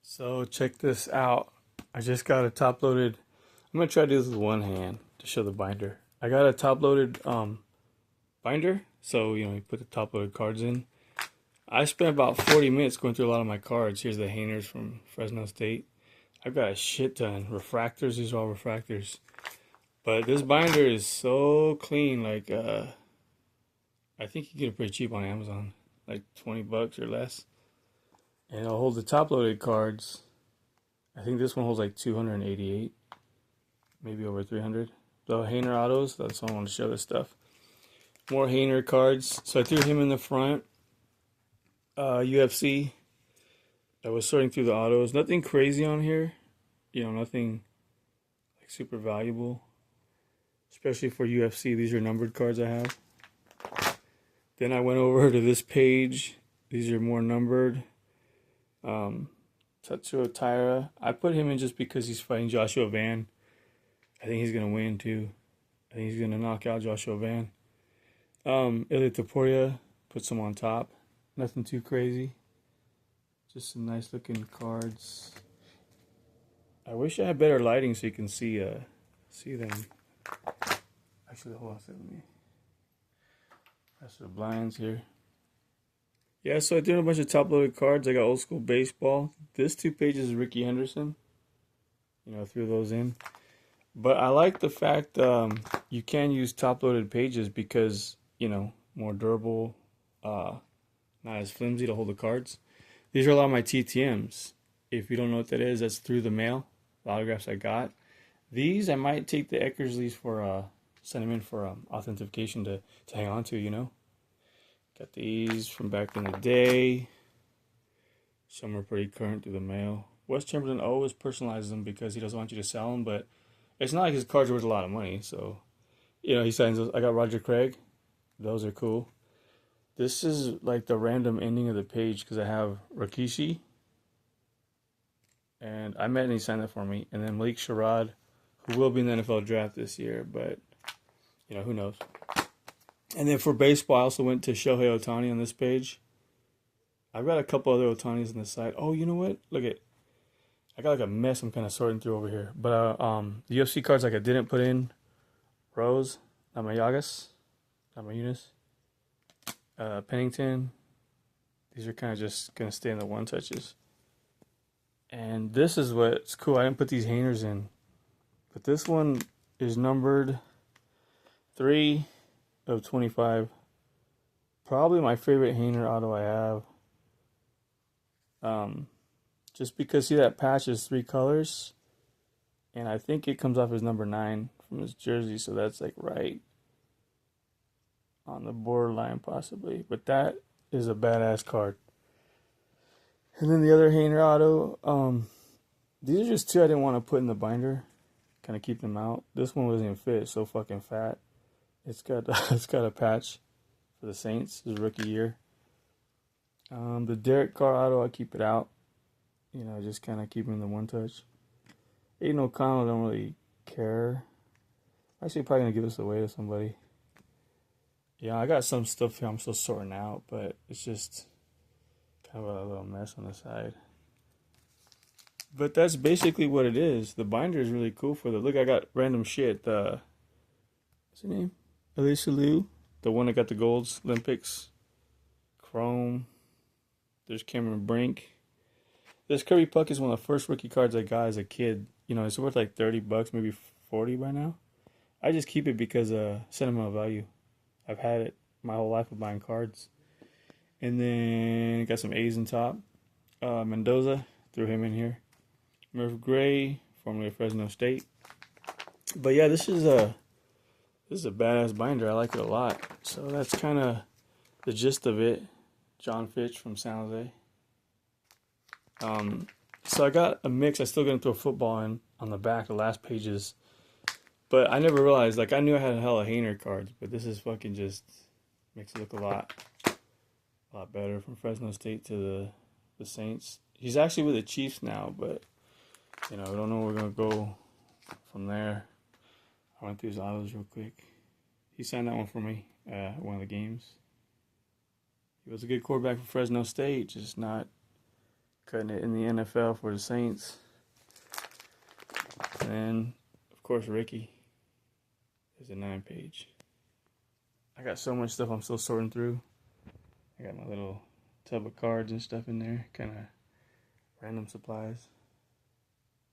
So check this out. I just got a top loaded. I'm gonna try to do this with one hand to show the binder. I got a top loaded binder. So you put the top loaded cards in. I spent about 40 minutes going through a lot of my cards. Here's the Hainers from Fresno State. I've got a shit ton. Refractors, these are all refractors. But this binder is so clean, like I think you can get it pretty cheap on Amazon. Like 20 bucks or less. And it'll hold the top loaded cards. I think this one holds like 288, maybe over 300. The Hainer autos, that's why I want to show this stuff. More Hainer cards. So I threw him in the front. UFC. I was sorting through the autos. Nothing crazy on here. Nothing like super valuable. Especially for UFC. These are numbered cards I have. Then I went over to this page. These are more numbered. Tatsuo Taira. I put him in just because he's fighting Joshua Van. I think he's going to win too. I think he's going to knock out Joshua Van. Ilia Topuria. Put some on top. Nothing too crazy. Just some nice looking cards. I wish I had better lighting so you can see them. Actually, hold on a second. Let me press the blinds here. Yeah, so I did a bunch of top-loaded cards. I got old school baseball. This 2 pages is Ricky Henderson. Threw those in. But I like the fact you can use top-loaded pages because, more durable, not as flimsy to hold the cards. These are a lot of my TTMs. If you don't know what that is, that's through the mail. The autographs I got. These, I might take the Eckersleys for, send them in for authentication to hang on to, Got these from back in the day. Some are pretty current through the mail. Wes Chamberlain always personalizes them because he doesn't want you to sell them, but it's not like his cards are worth a lot of money. So, he signs those. I got Roger Craig. Those are cool. This is like the random ending of the page because I have Rikishi. And I met and he signed that for me. And then Malik Sherrod, who will be in the NFL draft this year, but, who knows. And then for baseball, I also went to Shohei Ohtani on this page. I've got a couple other Ohtanis on the side. Oh, you know what? Look at, I got like a mess I'm kind of sorting through over here. But the UFC cards like I didn't put in. Rose, Namayagas, Namayunas, Pennington. These are kind of just going to stay in the one touches. And this is what's cool. I didn't put these Hainers in. But this one is numbered 3 of 25. Probably my favorite Hainer auto I have. Just because, see, that patch is 3 colors. And I think it comes off as number 9 from his jersey. So that's like right on the borderline possibly. But that is a badass card. And then the other Hainer auto. These are just 2 I didn't want to put in the binder. Kind of keep them out. This one wasn't even fit. It's so fucking fat. It's got a patch for the Saints. His rookie year. The Derek Carr auto, I keep it out. Just kind of keep him in the one touch. Aiden O'Connell, I don't really care. Actually, probably gonna give this away to somebody. Yeah, I got some stuff here I'm still sorting out, but it's just kind of a little mess on the side. But that's basically what it is. The binder is really cool for the look. I got random shit. What's her name? Alicia Liu, the one that got the golds, Olympics, Chrome. There's Cameron Brink. This Kirby Puck is one of the first rookie cards I got as a kid. It's worth like 30 bucks, maybe 40 by now. I just keep it because sentimental value. I've had it my whole life of buying cards. And then got some A's in top. Mendoza, threw him in here. Murph Gray, formerly of Fresno State. But yeah, this is a badass binder. I like it a lot. So that's kind of the gist of it. John Fitch from San Jose. So I got a mix. I still got to throw football in on the back, the last pages. But I never realized, I knew I had a hell of Hainer cards, but this is fucking just makes it look a lot better. From Fresno State to the Saints. He's actually with the Chiefs now, but we don't know where we're gonna go from there. I went through his autos real quick. He signed that one for me at one of the games. He was a good quarterback for Fresno State, just not Cutting it in the NFL for the Saints. And then, of course, Ricky is a 9-page. I got so much stuff I'm still sorting through. I got my little tub of cards and stuff in there, kind of random supplies.